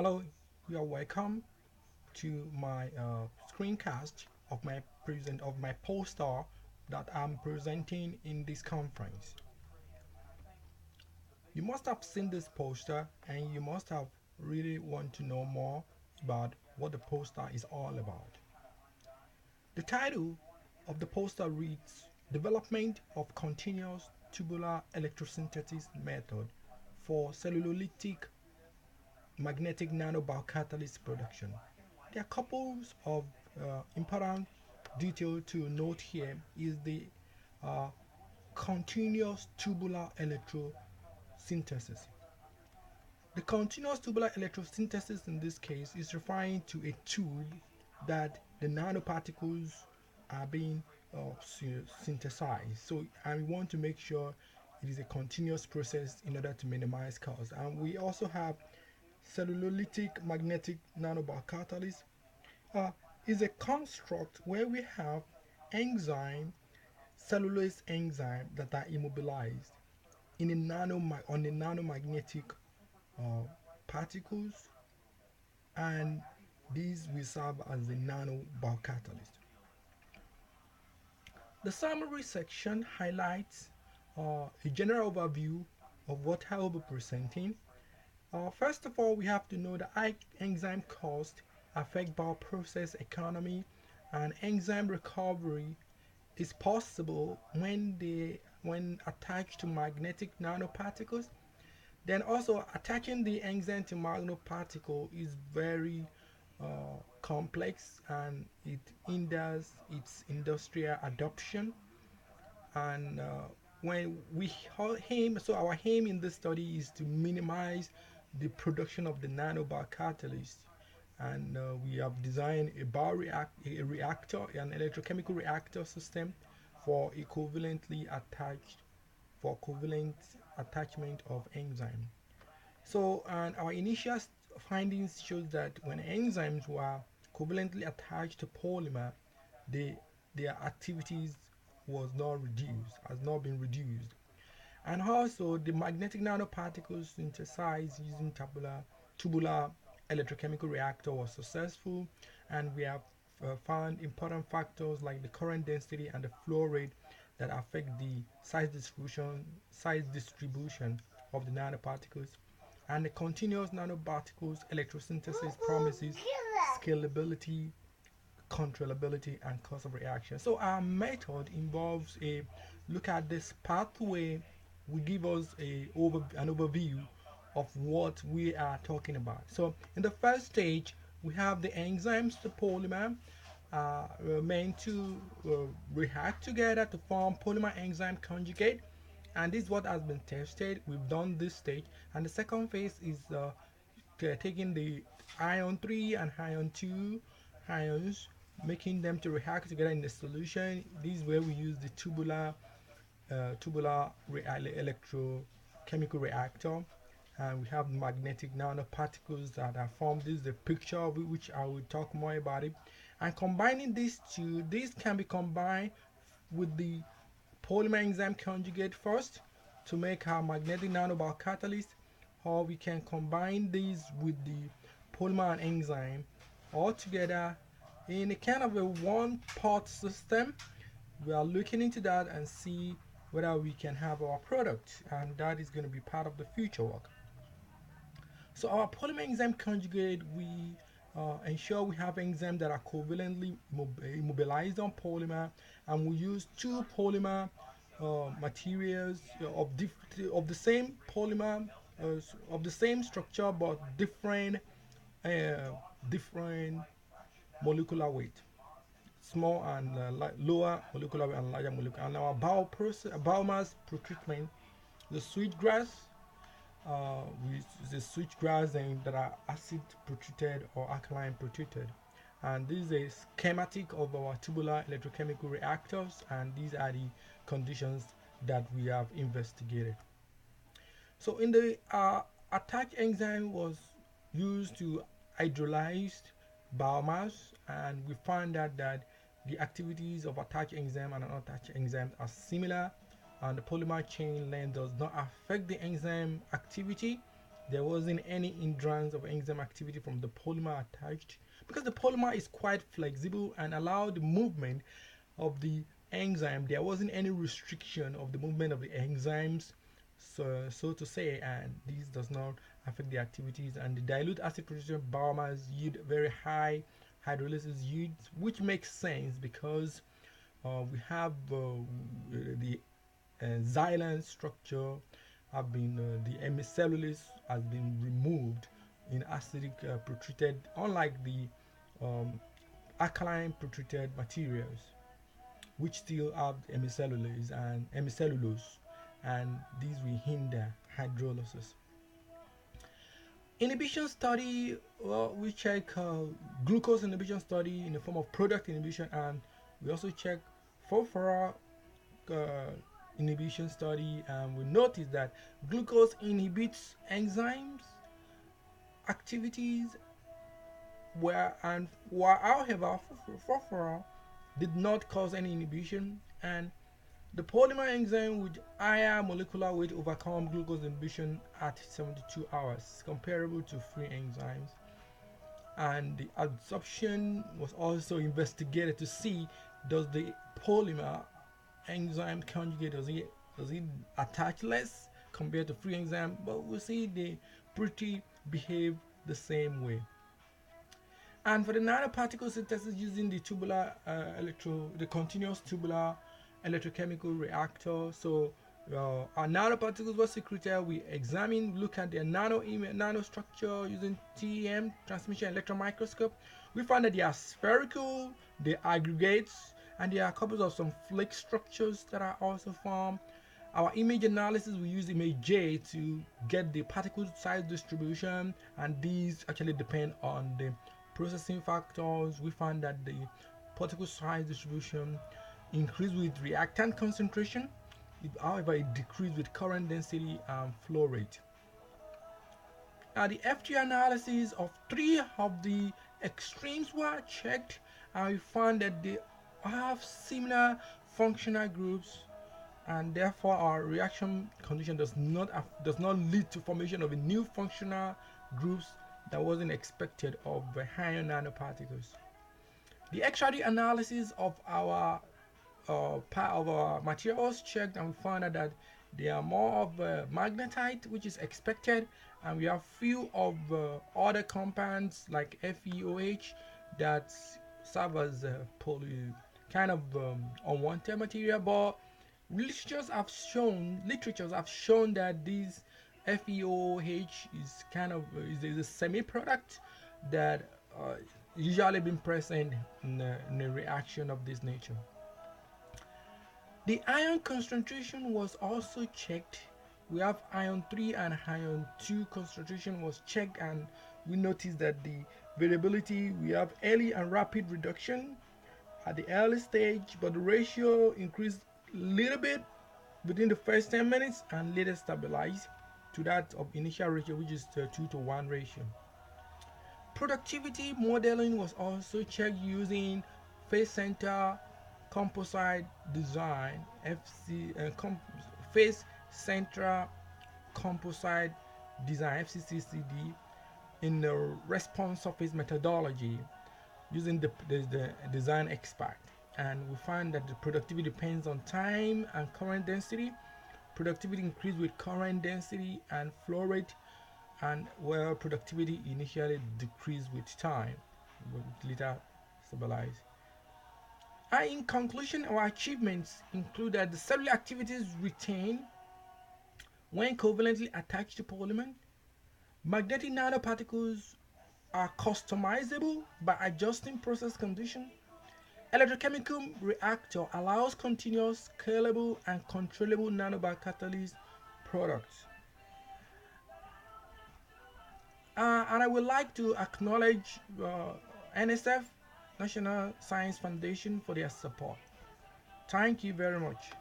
Hello, you are welcome to my screencast of my poster that I'm presenting in this conference. You must have seen this poster and you must have really want to know more about what the poster is all about. The title of the poster reads Development of Continuous Tubular Electrosynthesis Method for Cellulolytic Magnetic Nanobiocatalyst Production. There are couples of important detail to note here is the uh, continuous tubular electrosynthesis. The continuous tubular electrosynthesis in this case is referring to a tube that the nanoparticles are being synthesized. So, and we want to make sure it is a continuous process in order to minimize cost. And we also have cellulolytic magnetic nanobiocatalyst uh, is a construct where we have enzyme, cellulose enzyme that are immobilized in a on the nanomagnetic uh, particles, and these will serve as the nanobiocatalyst. The summary section highlights a general overview of what I will be presenting. First of all, we have to know that enzyme cost affect bioprocess economy, and enzyme recovery is possible when attached to magnetic nanoparticles. Then also attaching the enzyme to nanoparticle is very complex, and it hinders its industrial adoption. And when we aim, so our aim in this study is to minimize the production of the nanobiocatalyst, and we have designed a reactor, an electrochemical reactor system for covalent attachment of enzyme. So, and our initial findings shows that when enzymes were covalently attached to polymer, they, their activities was not reduced, has not been reduced. And also, the magnetic nanoparticles synthesized using tubular electrochemical reactor was successful, and we have found important factors like the current density and the flow rate that affect the size distribution of the nanoparticles. And the continuous nanoparticles electrosynthesis promises scalability, controllability, and cost of reaction. So our method involves a look at this pathway will give us an overview of what we are talking about. So in the first stage, we have the enzymes, the polymer, meant to react together to form polymer enzyme conjugate, and this is what has been tested. We've done this stage, and the second phase is taking the ion 3 and ion 2 ions, making them to react together in the solution. This is where we use the tubular electrochemical reactor, and we have magnetic nanoparticles that are formed. This is the picture of it, which I will talk more about it. And combining these two, these can be combined with the polymer enzyme conjugate first to make our magnetic nanobiocatalyst, or we can combine these with the polymer and enzyme all together in a kind of a one part system. We are looking into that and see whether we can have our product, and that is going to be part of the future work. So our polymer enzyme conjugate, we ensure we have enzymes that are covalently immobilized on polymer, and we use two polymer materials of the same polymer, of the same structure but uh, different molecular weight, small and lower molecular weight and larger molecular. And our biomass pretreatment, the switchgrass, with the switchgrass that are acid pretreated or alkaline pretreated. And this is a schematic of our tubular electrochemical reactors, and these are the conditions that we have investigated. So in the attach enzyme was used to hydrolyze biomass, and we found out that the activities of attach enzyme and unattached enzymes are similar, and the polymer chain length does not affect the enzyme activity, There wasn't any hindrance of enzyme activity from the polymer attached because the polymer is quite flexible and allowed the movement of the enzyme. There wasn't any restriction of the movement of the enzymes, so to say, and this does not affect the activities. And the dilute acid production biomass yield very high hydrolysis yields, which makes sense because we have the xylem structure have been the hemicellulose has been removed in acidic pretreated, unlike the um, alkaline pretreated materials which still have hemicellulose, and these will hinder hydrolysis. Inhibition study, well, we check glucose inhibition study in the form of product inhibition, and we also check phosphorus uh, inhibition study, and we notice that glucose inhibits enzymes activities where and while however phosphorus did not cause any inhibition, and the polymer enzyme with higher molecular weight overcome glucose inhibition at 72 hours, comparable to free enzymes. And the absorption was also investigated to see does the polymer enzyme conjugate does it attach less compared to free enzyme, but we see they pretty behave the same way. And for the nanoparticle synthesis using the tubular the continuous tubular electrochemical reactor, so our nanoparticles were secreted. We examine, look at their nanostructure using TEM, transmission electron microscope. We found that they are spherical, they aggregates, and there are copies of some flake structures that are also formed. Our image analysis, we use image J to get the particle size distribution, and these actually depend on the processing factors. We found that the particle size distribution increased with reactant concentration, however it decreased with current density and flow rate. Now the FT analysis of 3 of the extremes were checked, and we found that they have similar functional groups, and therefore our reaction condition does not lead to formation of a new functional groups that wasn't expected of the higher nanoparticles. The X-ray analysis of our part of our materials checked, and we found out that they are more of magnetite, which is expected, and we have few of other compounds like FeOH that serve as kind of unwanted material, but literatures have shown that these FeOH is kind of is a semi-product that usually been present in a reaction of this nature. The ion concentration was also checked. We have ion 3 and ion 2 concentration was checked, and we noticed that the variability, we have early and rapid reduction at the early stage, but the ratio increased a little bit within the first 10 minutes and later stabilized to that of initial ratio, which is the 2 to 1 ratio. Productivity modeling was also checked using phase center composite design phase center composite design FCCD in the response surface methodology using the design expert, and we find that the productivity depends on time and current density. Productivity increased with current density and flow rate, and where productivity initially decreased with time but later stabilized. And in conclusion, our achievements include that the cellular activities retained when covalently attached to polymer. Magnetic nanoparticles are customizable by adjusting process conditions. Electrochemical reactor allows continuous, scalable, and controllable nanobacatalyst products. And I would like to acknowledge NSF, National Science Foundation, for their support. Thank you very much.